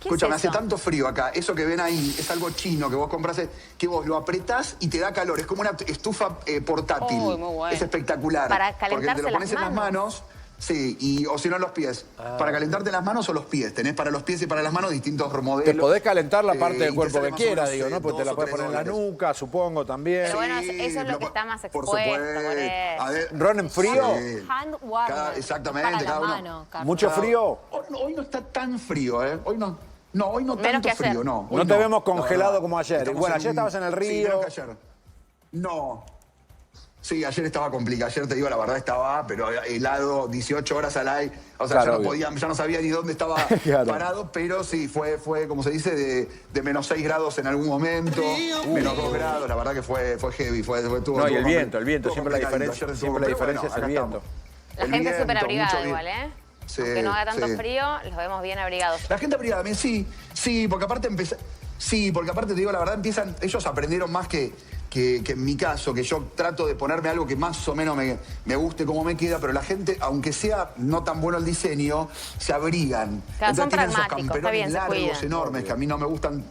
¿Qué Escúchame, es eso? hace tanto frío acá. Eso que ven ahí es algo chino que vos compras, que vos lo apretás y te da calor. Es como una estufa portátil. Uy, muy bueno. Es espectacular. Para Porque calentarse te lo pones las en las manos. Sí, o si no en los pies. Para calentarte las manos o los pies. Tenés para los pies y para las manos distintos modelos. Te podés calentar la parte y del te cuerpo sale que más o quieras, menos, digo, ¿no? Porque te la 2 o puedes 3 poner en la dólares. nuca, supongo, también. Pero bueno, Sí, eso es lo que está más por expuesto, supuesto. por eso. A ver, Ron, ¿en frío? sí. Hand warmer. Exactamente, Para la cada uno. mano, Carlos. ¿Mucho frío? Hoy no está tan frío, ¿eh? Hoy no Menos tanto que ayer. frío, no. Hoy No te no, vemos la congelado verdad. como ayer. Estamos Bueno, ayer estabas en el Sí, río. menos que ayer. No. Sí, ayer estaba complicado. Ayer te digo, la verdad estaba, pero helado, 18 horas al aire. O sea, Claro, ya, obvio. ya no sabía ni dónde estaba Claro. parado, pero sí, fue, como se dice, de menos 6 grados en algún momento, menos 2 grados. La verdad que fue heavy. Estuvo No, y el complicado. viento, Estuvo siempre la complicadito. diferencia, Ayer estuvo siempre la complicado, diferencia es el acá viento. estamos. La El gente es viento, súper abrigada mucho igual, viento. ¿eh? Sí, Aunque no haga tanto sí. frío, los vemos bien abrigados. La gente abrigada, sí, porque aparte te digo la verdad, ellos aprendieron más que en mi caso, que yo trato de ponerme algo que más o menos me guste como me queda, pero la gente, aunque sea no tan bueno el diseño, se abrigan. Claro, son Entonces tienen esos pragmáticos, está camperones bien, se largos, cuidan. enormes, que a mí no me gustan.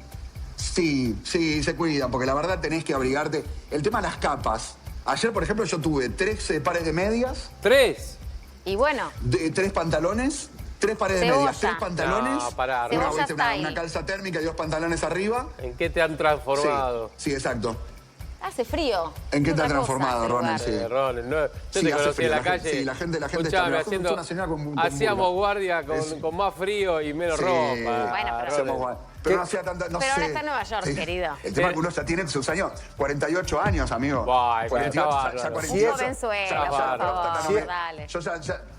Sí, se cuidan, porque la verdad tenés que abrigarte. El tema de las capas. Ayer, por ejemplo, yo tuve 3 pares de medias, 3. Y bueno, 3 pantalones, 3 pares de Cebolla. medias, 3 pantalones, No, pará, Cebolla una, ¿viste? style. una calza térmica y 2 pantalones arriba. ¿En qué te han transformado? Sí, exacto. hace frío. ¿En qué te Otra ha cosa transformado, este Ronald? lugar. Sí. Ronald, no, yo Sí, te hace conocí frío, en la la gente- calle. sí, la gente está Escuchame, bien. haciendo, Fue una señora con hacíamos burla. guardia Es- con más frío y menos Sí. ropa. Bueno, pero- Hacemos guay. Pero no hacía tanta. No Pero ahora sé. está en Nueva York, querido. El tema es que uno ya tiene sus años, 48 años, amigo. Guay, pero está 48, bárbaro. ya Un 48. jovenzuelo, Ya, por bárbaro. favor, dale.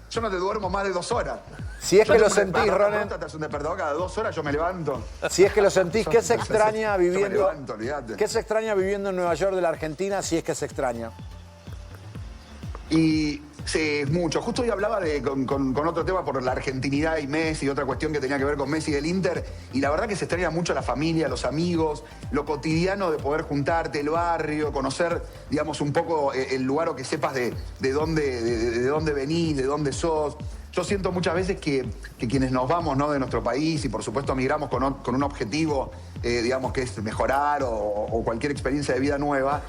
Yo no te duermo más de 2 horas. Si es Yo que lo tengo un sentís, despertador, Ronen, Te hace un despertador cada 2 horas, yo me levanto. si es que lo sentís, ¿qué se extraña Yo me viviendo? levanto, olvídate. ¿Qué se extraña viviendo en Nueva York de la Argentina, si es que se extraña? Y sí, mucho. Justo hoy hablaba con otro tema por la argentinidad y Messi, y otra cuestión que tenía que ver con Messi y el Inter. Y la verdad que se extraña mucho la familia, los amigos, lo cotidiano de poder juntarte, el barrio, conocer, digamos, un poco el lugar o que sepas de dónde venís, de dónde sos. yo siento muchas veces que quienes nos vamos, ¿no?, de nuestro país y por supuesto migramos con un objetivo, digamos, que es mejorar o cualquier experiencia de vida nueva,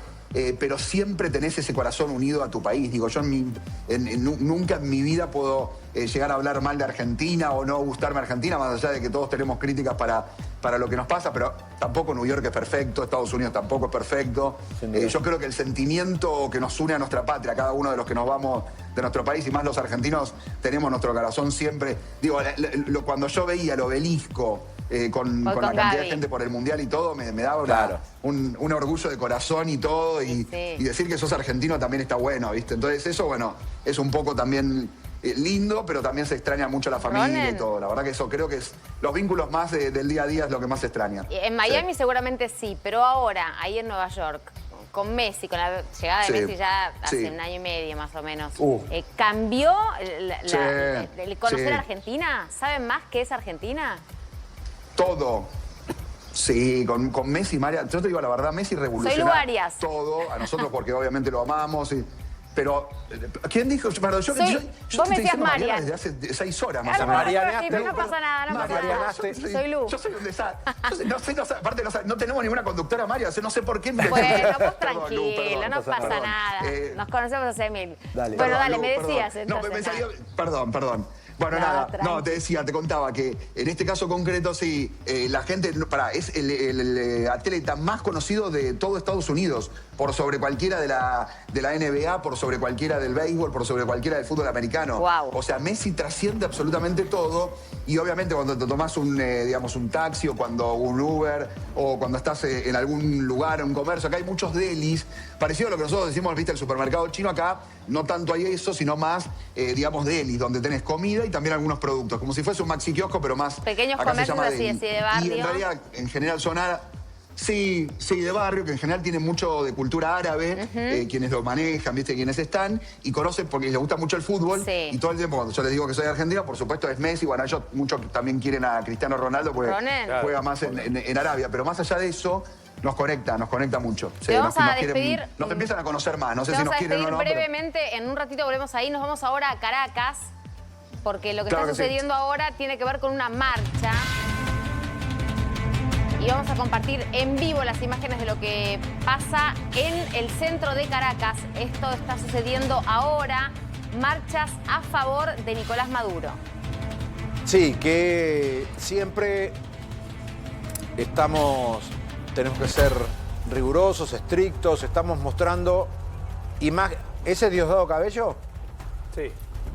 pero siempre tenés ese corazón unido a tu país. Digo, yo nunca en mi vida puedo llegar a hablar mal de Argentina o no gustarme Argentina, más allá de que todos tenemos críticas para lo que nos pasa, pero tampoco New York es perfecto, Estados Unidos tampoco es perfecto. Yo creo que el sentimiento que nos une a nuestra patria, cada uno de los que nos vamos de nuestro país, y más los argentinos, tenemos nuestro corazón siempre. Digo, cuando yo veía el obelisco con la cantidad de gente por el Mundial y todo, me daba un orgullo de corazón y todo, y decir que sos argentino también está bueno, ¿viste? Entonces eso, bueno, es un poco también lindo, pero también se extraña mucho la familia y todo. La verdad que eso creo que es los vínculos más del día a día es lo que más se extraña. En Miami seguramente sí, pero ahora, ahí en Nueva York, con Messi, con la llegada de Messi ya hace un año y medio más o menos, ¿cambió el conocer Argentina? ¿Saben más qué es Argentina? Todo. Sí, con Messi, María, yo te digo la verdad, Messi revolucionó todo, a nosotros porque obviamente lo amamos, pero ¿quién dijo? Perdón, yo vos me decías Marian desde hace 6 horas más o menos. Marianaste, no pasa nada, no pasa nada. Soy Lu. Yo soy un desastre. Aparte no tenemos ninguna conductora María, no sé por qué. Bueno, vos tranquilo, no pasa nada. Nos conocemos hace 1000. Bueno, dale, me decías entonces. Perdón. Bueno, nada, te contaba que en este caso concreto, sí, la gente, es el atleta más conocido de todo Estados Unidos, por sobre cualquiera de la NBA, por sobre cualquiera del béisbol, por sobre cualquiera del fútbol americano. Wow. O sea, Messi trasciende absolutamente todo, y obviamente cuando te tomás un taxi o cuando un Uber o cuando estás en algún lugar, en un comercio, acá hay muchos delis, parecido a lo que nosotros decimos, viste, el supermercado chino, acá no tanto hay eso, sino más, delis, donde tenés comida y también algunos productos, como si fuese un maxi kiosco, pero más... Pequeños comercios así de barrio. Y en realidad, en general son sí, de barrio, que en general tienen mucho de cultura árabe, quienes lo manejan, viste, quienes están, y conocen porque les gusta mucho el fútbol, y todo el tiempo cuando yo les digo que soy argentino, por supuesto es Messi, bueno, ellos muchos también quieren a Cristiano Ronaldo porque juega más en Arabia, pero más allá de eso, nos conecta mucho. Te vamos a despedir. Nos empiezan a conocer más, no sé si nos quieren o no. Brevemente, en un ratito volvemos ahí, nos vamos ahora a Caracas, porque lo que está sucediendo ahora tiene que ver con una marcha. Y vamos a compartir en vivo las imágenes de lo que pasa en el centro de Caracas. Esto está sucediendo ahora, marchas a favor de Nicolás Maduro. Sí, que siempre tenemos que ser rigurosos, estrictos, estamos mostrando imágenes. ¿Ese es Diosdado Cabello? Sí.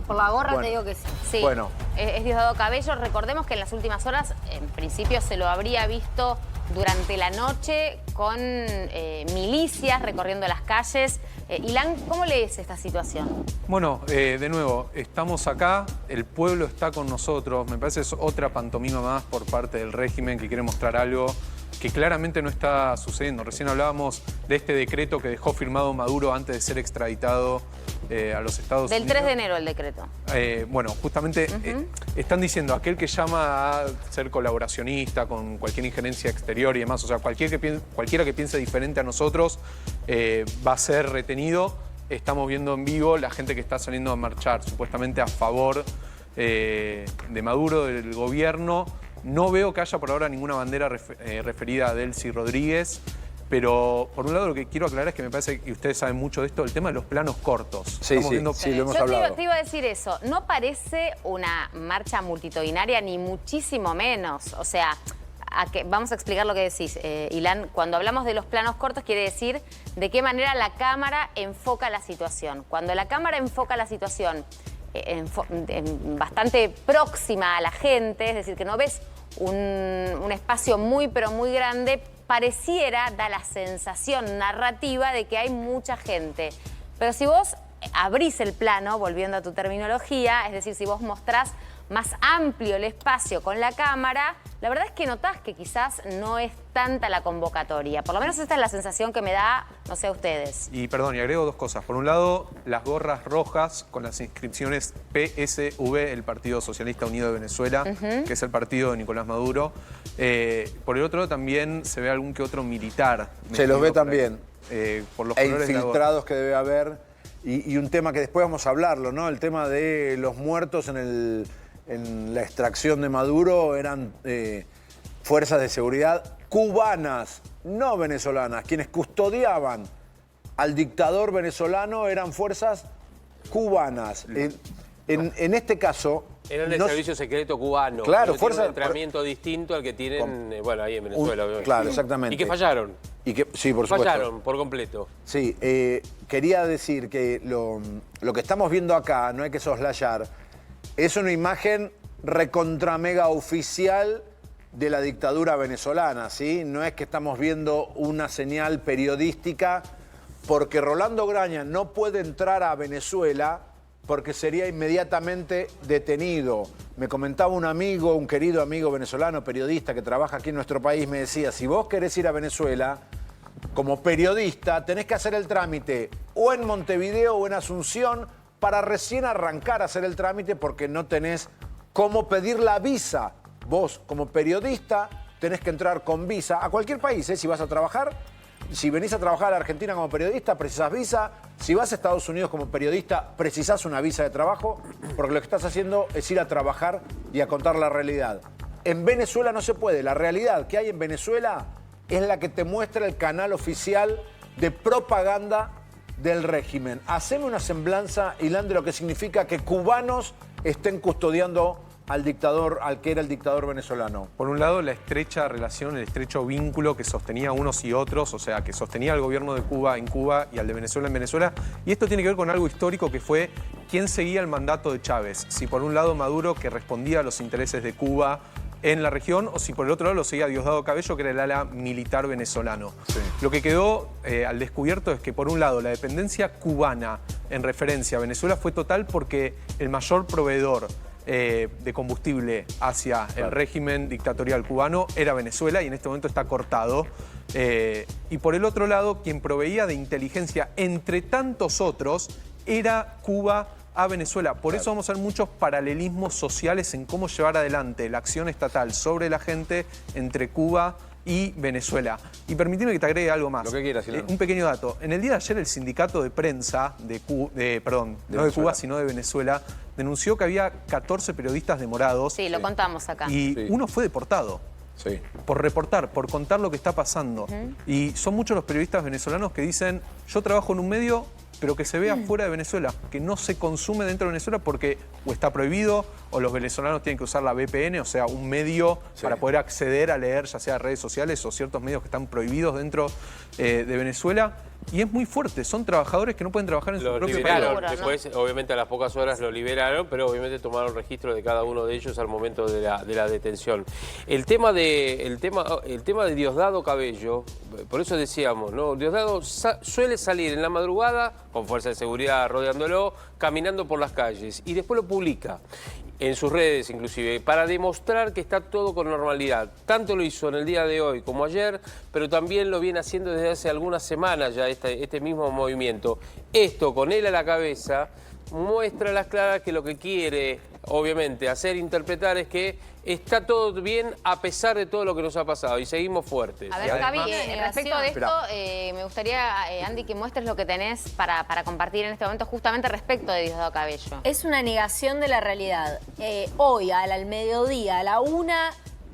Por la gorra te digo que sí. Sí, bueno. Es Diosdado Cabello. Recordemos que en las últimas horas, en principio, se lo habría visto durante la noche con milicias recorriendo las calles. Ilan, ¿cómo lees esta situación? Bueno, de nuevo, estamos acá, el pueblo está con nosotros. Me parece que es otra pantomima más por parte del régimen que quiere mostrar algo que claramente no está sucediendo. Recién hablábamos de este decreto que dejó firmado Maduro antes de ser extraditado a los Estados Unidos. Del 3 de enero el decreto. Bueno, justamente están diciendo aquel que llama a ser colaboracionista con cualquier injerencia exterior y demás, o sea, cualquiera que piense diferente a nosotros va a ser retenido. Estamos viendo en vivo la gente que está saliendo a marchar supuestamente a favor de Maduro, del gobierno. No veo que haya por ahora ninguna bandera referida a Delcy Rodríguez, pero por un lado lo que quiero aclarar es que me parece que ustedes saben mucho de esto, el tema de los planos cortos. Sí, lo hemos hablado. Yo te iba a decir eso, no parece una marcha multitudinaria ni muchísimo menos, o sea, vamos a explicar lo que decís, Ilan. Cuando hablamos de los planos cortos quiere decir de qué manera la cámara enfoca la situación. Cuando la cámara enfoca la situación bastante próxima a la gente, es decir, que no ves un espacio muy pero muy grande, pareciera, da la sensación narrativa de que hay mucha gente. Pero si vos abrís el plano, volviendo a tu terminología, es decir, si vos mostrás más amplio el espacio con la cámara, la verdad es que notás que quizás no es tanta la convocatoria. Por lo menos esta es la sensación que me da, no sé, a ustedes. Y perdón, y agrego dos cosas. Por un lado, las gorras rojas con las inscripciones PSV, el Partido Socialista Unido de Venezuela, que es el partido de Nicolás Maduro. Por el otro, también se ve algún que otro militar. Se los ve también. Por los e colores infiltrados que debe haber y un tema que después vamos a hablarlo, ¿no? El tema de los muertos en la extracción de Maduro eran fuerzas de seguridad cubanas, no venezolanas. Quienes custodiaban al dictador venezolano eran fuerzas cubanas. En este caso... Era el servicio secreto cubano. Claro, fuerza de entrenamiento distinto al que tienen, bueno, ahí en Venezuela. Claro, exactamente. Y que fallaron. Sí, por supuesto. Fallaron por completo. Sí, quería decir que lo que estamos viendo acá, no hay que soslayar, es una imagen recontra mega oficial de la dictadura venezolana, ¿sí? No es que estamos viendo una señal periodística, porque Rolando Graña no puede entrar a Venezuela porque sería inmediatamente detenido. Me comentaba un amigo, un querido amigo venezolano, periodista que trabaja aquí en nuestro país, me decía, si vos querés ir a Venezuela, como periodista, tenés que hacer el trámite o en Montevideo o en Asunción para recién arrancar a hacer el trámite porque no tenés cómo pedir la visa. Vos, como periodista, tenés que entrar con visa a cualquier país, ¿eh? Si vas a trabajar, si venís a trabajar a la Argentina como periodista, precisás visa. Si vas a Estados Unidos como periodista, precisás una visa de trabajo, porque lo que estás haciendo es ir a trabajar y a contar la realidad. En Venezuela no se puede. La realidad que hay en Venezuela es la que te muestra el canal oficial de propaganda del régimen. Haceme una semblanza, Ilan, de lo que significa que cubanos estén custodiando al dictador, al que era el dictador venezolano. Por un lado, la estrecha relación, el estrecho vínculo que sostenía unos y otros, o sea, que sostenía al gobierno de Cuba en Cuba y al de Venezuela en Venezuela. Y esto tiene que ver con algo histórico que fue quién seguía el mandato de Chávez. Si por un lado Maduro, que respondía a los intereses de Cuba en la región, o si por el otro lado lo seguía Diosdado Cabello, que era el ala militar venezolano. Sí. Lo que quedó al descubierto es que, por un lado, la dependencia cubana en referencia a Venezuela fue total porque el mayor proveedor de combustible hacia el régimen dictatorial cubano era Venezuela y en este momento está cortado. Y por el otro lado, quien proveía de inteligencia, entre tantos otros, era Cuba a Venezuela. Por eso vamos a ver muchos paralelismos sociales en cómo llevar adelante la acción estatal sobre la gente entre Cuba y Venezuela. Y permíteme que te agregue algo más. Lo que quieras, Silano. Un pequeño dato. En el día de ayer el sindicato de prensa de Cuba, sino de Venezuela, denunció que había 14 periodistas demorados. Sí, lo contamos acá. Y uno fue deportado. Sí. Por reportar, por contar lo que está pasando. Y son muchos los periodistas venezolanos que dicen, yo trabajo en un medio, pero que se vea fuera de Venezuela, que no se consume dentro de Venezuela porque o está prohibido o los venezolanos tienen que usar la VPN, o sea, un medio para poder acceder a leer, ya sea redes sociales o ciertos medios que están prohibidos dentro de Venezuela. Y es muy fuerte, son trabajadores que no pueden trabajar en su propio país. Después, obviamente, a las pocas horas lo liberaron, pero obviamente tomaron registro de cada uno de ellos al momento de la detención. El tema de Diosdado Cabello, por eso decíamos, ¿no? Diosdado suele salir en la madrugada, con fuerza de seguridad rodeándolo, caminando por las calles, y después lo publica en sus redes inclusive, para demostrar que está todo con normalidad. Tanto lo hizo en el día de hoy como ayer, pero también lo viene haciendo desde hace algunas semanas ya este mismo movimiento. Esto, con él a la cabeza, muestra a las claras que lo que quiere, obviamente, hacer interpretar es que está todo bien a pesar de todo lo que nos ha pasado y seguimos fuertes. A ver, Javi, respecto de esto, me gustaría, Andy, que muestres lo que tenés para compartir en este momento justamente respecto de Diosdado Cabello. Es una negación de la realidad. Hoy, al mediodía, a la 1,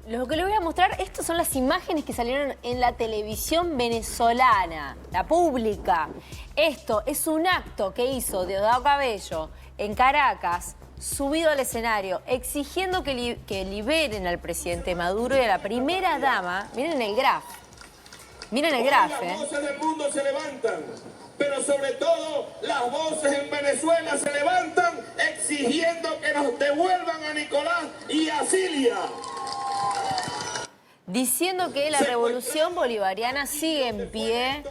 lo que les voy a mostrar, estas son las imágenes que salieron en la televisión venezolana, la pública. Esto es un acto que hizo Diosdado Cabello en Caracas, subido al escenario, exigiendo que liberen al presidente Maduro y a la primera dama. Miren el graf. Miren el graf, Las voces del mundo se levantan, pero sobre todo las voces en Venezuela se levantan exigiendo que nos devuelvan a Nicolás y a Cilia. Diciendo que la revolución bolivariana sigue en pie,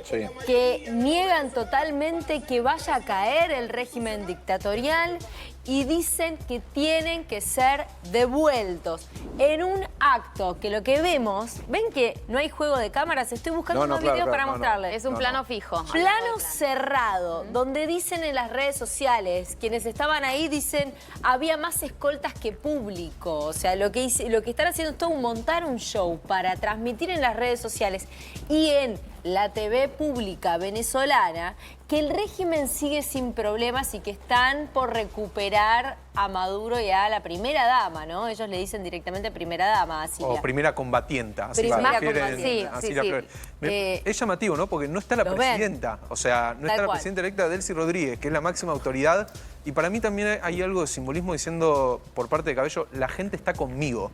que niegan totalmente que vaya a caer el régimen dictatorial y dicen que tienen que ser devueltos en un acto que lo que vemos, ven que no hay juego de cámaras, estoy buscando unos videos para mostrarles. Es un plano fijo. Plano cerrado, donde dicen en las redes sociales, quienes estaban ahí dicen, había más escoltas que público. O sea, lo que están haciendo es todo montar un show para transmitir en las redes sociales y en la TV pública venezolana que el régimen sigue sin problemas y que están por recuperar a Maduro y a la primera dama, ¿no? Ellos le dicen directamente primera dama a Siria. O primera combatienta, así Primera la refieren, combatiente, así sí, la sí. prefieren. Es llamativo, ¿no? Porque no está la Los presidenta, o sea, no Tal está la cual. presidenta electa Delcy Rodríguez, que es la máxima autoridad. Y para mí también hay algo de simbolismo diciendo por parte de Cabello, la gente está conmigo.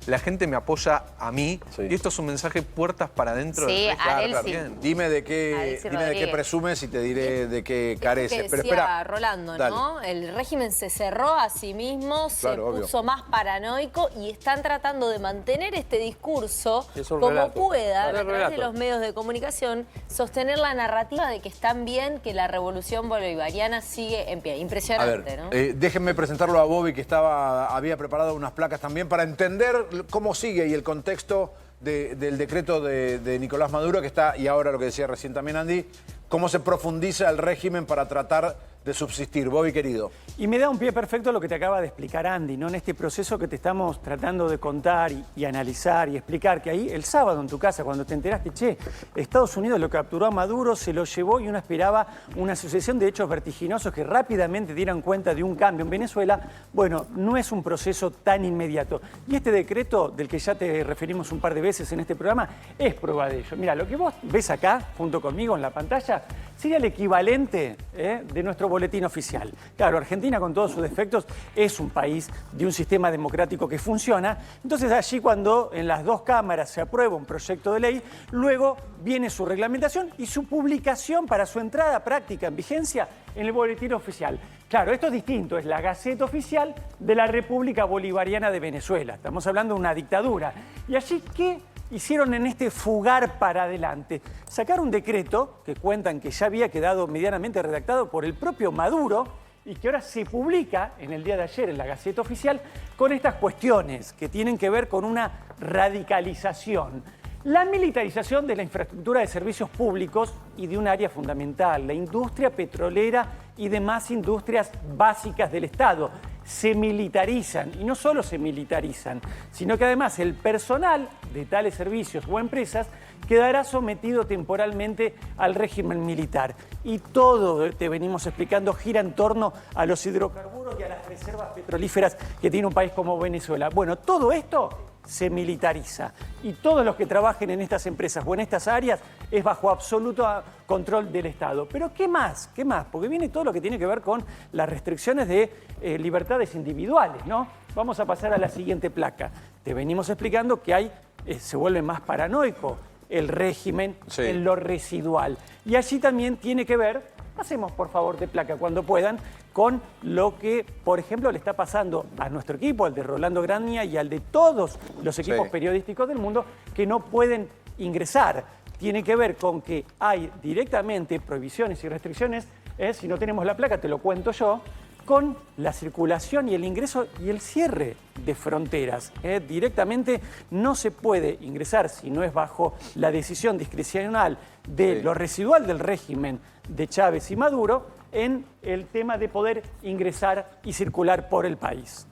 La gente me apoya a mí. Sí. Y esto es un mensaje puertas para adentro Sí, del a régimen. él sí. Bien. Dime de A qué, Delcy dime de qué Rodríguez. presumes y te diré de qué Esto careces. que Pero decía espera. Rolando, Dale. ¿no? El régimen se cerró a sí mismo, Claro, se puso obvio. más paranoico y están tratando de mantener este discurso Es un como relato. puedan, Es a un través de relato. los medios de comunicación, sostener la narrativa de que están bien, que la revolución bolivariana sigue en pie. A Impresionante, ver, ¿no? déjenme presentarlo a Bobby, que había preparado unas placas también para entender cómo sigue y el contexto del decreto de Nicolás Maduro, que está, y ahora lo que decía recién también Andy, cómo se profundiza el régimen para tratar de subsistir. Bobby, querido. Y me da un pie perfecto lo que te acaba de explicar Andy, ¿no? En este proceso que te estamos tratando de contar y analizar y explicar, que ahí el sábado en tu casa, cuando te enteraste, che, Estados Unidos lo capturó a Maduro, se lo llevó y uno esperaba una sucesión de hechos vertiginosos que rápidamente dieran cuenta de un cambio en Venezuela. Bueno, no es un proceso tan inmediato. Y este decreto, del que ya te referimos un par de veces en este programa, es prueba de ello. Mira, lo que vos ves acá, junto conmigo en la pantalla, sería el equivalente de nuestro boletín oficial. Claro, Argentina, con todos sus defectos, es un país de un sistema democrático que funciona. Entonces allí, cuando en las dos cámaras se aprueba un proyecto de ley, luego viene su reglamentación y su publicación para su entrada práctica en vigencia en el boletín oficial. Claro, esto es distinto, es la Gaceta Oficial de la República Bolivariana de Venezuela. Estamos hablando de una dictadura. Y allí, ¿qué hicieron en este fugar para adelante? Sacar un decreto que cuentan que ya había quedado medianamente redactado por el propio Maduro y que ahora se publica en el día de ayer en la Gaceta Oficial con estas cuestiones que tienen que ver con una radicalización. La militarización de la infraestructura de servicios públicos y de un área fundamental, la industria petrolera y demás industrias básicas del Estado. Se militarizan, y no solo se militarizan, sino que además el personal de tales servicios o empresas quedará sometido temporalmente al régimen militar. Y todo, te venimos explicando, gira en torno a los hidrocarburos y a las reservas petrolíferas que tiene un país como Venezuela. Bueno, todo esto se militariza y todos los que trabajen en estas empresas o en estas áreas es bajo absoluto control del Estado. Pero ¿qué más? ¿Qué más? Porque viene todo lo que tiene que ver con las restricciones de libertades individuales, ¿no? Vamos a pasar a la siguiente placa. Te venimos explicando que se vuelve más paranoico el régimen en lo residual. Y allí también tiene que ver, pasemos por favor de placa cuando puedan, con lo que, por ejemplo, le está pasando a nuestro equipo, al de Rolando Graña y al de todos los equipos periodísticos del mundo, que no pueden ingresar. Tiene que ver con que hay directamente prohibiciones y restricciones, si no tenemos la placa, te lo cuento yo, con la circulación y el ingreso y el cierre de fronteras. Directamente no se puede ingresar, si no es bajo la decisión discrecional de lo residual del régimen de Chávez y Maduro, en el tema de poder ingresar y circular por el país.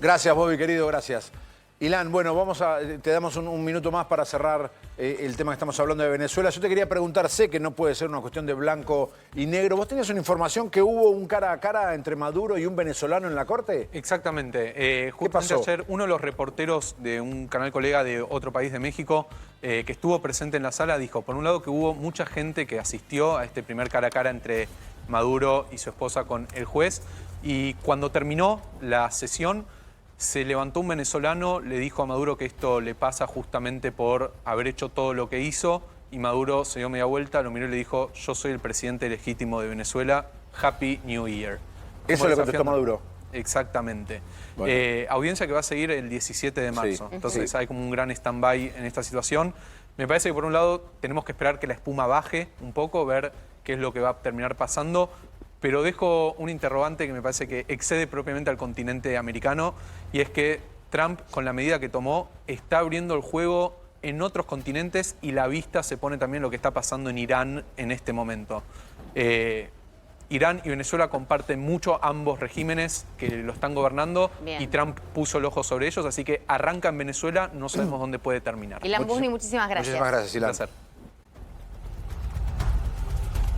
Gracias, Bobby, querido, gracias. Ilan, bueno, te damos un minuto más para cerrar el tema que estamos hablando de Venezuela. Yo te quería preguntar, sé que no puede ser una cuestión de blanco y negro. ¿Vos tenías una información que hubo un cara a cara entre Maduro y un venezolano en la corte? Exactamente. Justamente ayer uno de los reporteros de un canal colega de otro país de México que estuvo presente en la sala dijo, por un lado, que hubo mucha gente que asistió a este primer cara a cara entre Maduro y su esposa con el juez, y cuando terminó la sesión se levantó un venezolano, le dijo a Maduro que esto le pasa justamente por haber hecho todo lo que hizo, y Maduro se dio media vuelta, lo miró y le dijo, yo soy el presidente legítimo de Venezuela, Happy New Year. Eso le contestó Maduro. Exactamente. Bueno. Audiencia que va a seguir el 17 de marzo. Sí. Entonces hay como un gran stand-by en esta situación. Me parece que por un lado tenemos que esperar que la espuma baje un poco, ver qué es lo que va a terminar pasando. Pero dejo un interrogante que me parece que excede propiamente al continente americano, y es que Trump, con la medida que tomó, está abriendo el juego en otros continentes, y la vista se pone también lo que está pasando en Irán en este momento. Irán y Venezuela comparten mucho ambos regímenes que lo están gobernando. Bien. Y Trump puso el ojo sobre ellos, así que arranca en Venezuela, no sabemos dónde puede terminar. Ilan Busni, muchísimas gracias. Muchísimas gracias, Ilan. Un placer.